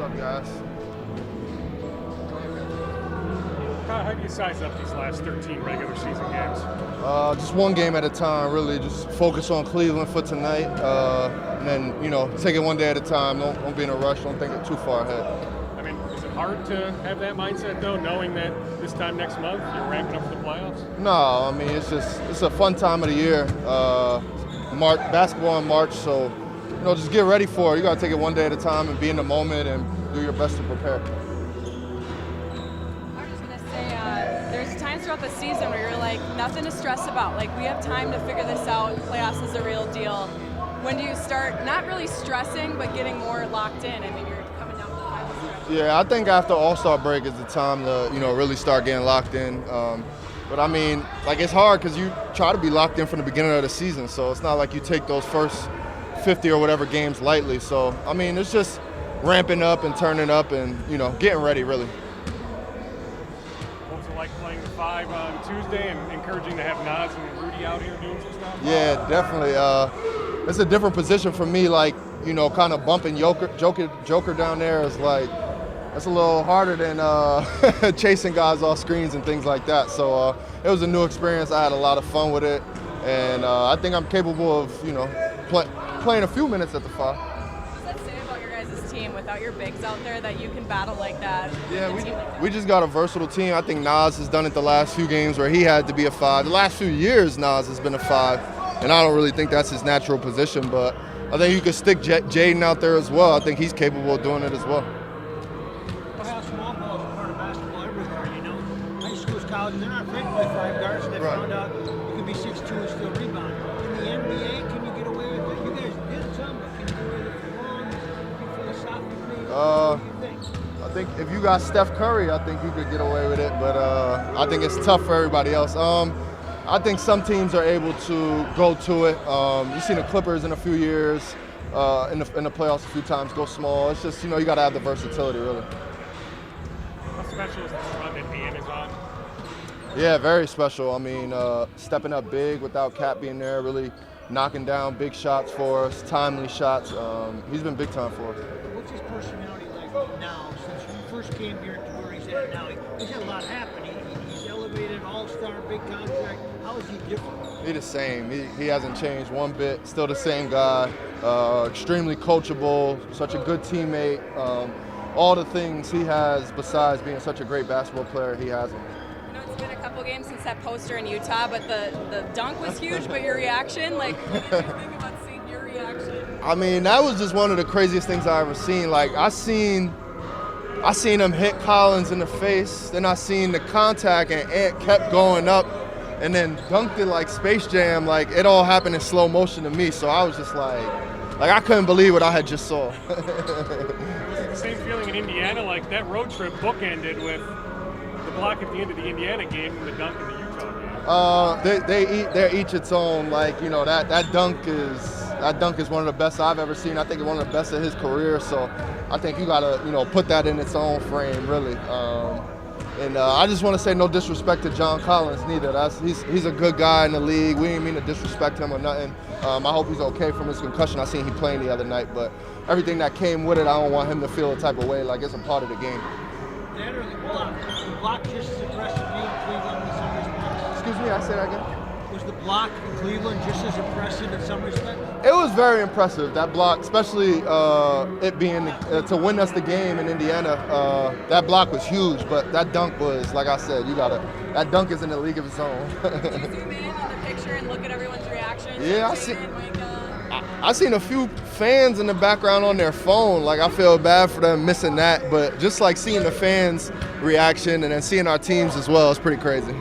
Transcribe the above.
up, guys? How do you size up these last 13 regular season games? Just one game at a time, really. Just focus on Cleveland for tonight, and then, take it one day at a time. Don't be in a rush. Don't think it too far ahead. I mean, is it hard to have that mindset, though, knowing that this time next month you're ramping up for the playoffs? No, I mean, it's a fun time of the year. Basketball in March, so, just get ready for it. You got to take it one day at a time and be in the moment and do your best to prepare. There's times throughout the season where you're like, nothing to stress about. Like, we have time to figure this out. Playoffs is a real deal. When do you start not really stressing, but getting more locked in? I mean, you're coming down to the final stretch. Yeah, I think after All-Star break is the time to, really start getting locked in. But I mean, it's hard because you try to be locked in from the beginning of the season. So it's not like you take those first 50 or whatever games lightly. So, I mean, it's just ramping up and turning up and, getting ready, really. Like playing the 5 on Tuesday and encouraging to have Nas and Rudy out here doing some stuff? Yeah, definitely. It's a different position for me, kind of bumping Joker down there is that's a little harder than chasing guys off screens and things like that. So it was a new experience. I had a lot of fun with it, and I think I'm capable of, playing a few minutes at the 5. Team without your bigs out there that you can battle like that? Yeah, we just got a versatile team. I think Nas has done it the last few games where he had to be a 5. The last few years, Nas has been a 5, and I don't really think that's his natural position, but I think you could stick Jaden out there as well. I think he's capable of doing it as well. How small ball is part of basketball everywhere, High schools, colleges, they're not afraid to play 5 guards, and they found out you can be 6'2" and still rebound. In the NBA, can you get away with it? You guys did some, but can you get away with it for long? I think if you got Steph Curry, I think you could get away with it, but I think it's tough for everybody else. I think some teams are able to go to it. You've seen the Clippers in a few years, in the playoffs a few times, go small. It's just, you got to have the versatility, really. How special is this run that Indiana's on? Yeah, very special. I mean, stepping up big without Cat being there, really knocking down big shots for us, timely shots. He's been big time for us. What's his personality like now? Since you first came here to where he's at now, he's had a lot happen. He's elevated, all-star, big contract. How is he different? He's the same. He hasn't changed one bit. Still the same guy. Extremely coachable, such a good teammate. All the things he has besides being such a great basketball player, he has them. It's been a couple games since that poster in Utah, but the dunk was huge. But your reaction, what did you think about seeing your reaction? I mean, that was just one of the craziest things I ever seen. I seen him hit Collins in the face, then I seen the contact, and Ant kept going up, and then dunked it like Space Jam. It all happened in slow motion to me. So I was just I couldn't believe what I had just saw. Was it the same feeling in Indiana? That road trip bookended with the block at the end of the Indiana game and the dunk in the Utah game. They're each its own. That dunk is one of the best I've ever seen. I think it's one of the best of his career. So I think you gotta put that in its own frame, really. And I just want to say no disrespect to John Collins neither. He's a good guy in the league. We didn't mean to disrespect him or nothing. I hope he's okay from his concussion. I seen him playing the other night, but everything that came with it, I don't want him to feel a type of way like it's a part of the game. That or the block? The block just as impressive to you in Cleveland in some respects? Excuse me, I say that again? Was the block in Cleveland just as impressive in some respects? It was very impressive, that block, especially it being to win us the game in Indiana. That block was huge, but that dunk was, like I said, that dunk is in a league of its own. Did you zoom in on the picture and look at everyone's reaction? Yeah, I seen a few fans in the background on their phone. I feel bad for them missing that, but just seeing the fans' reaction and then seeing our teams as well is pretty crazy.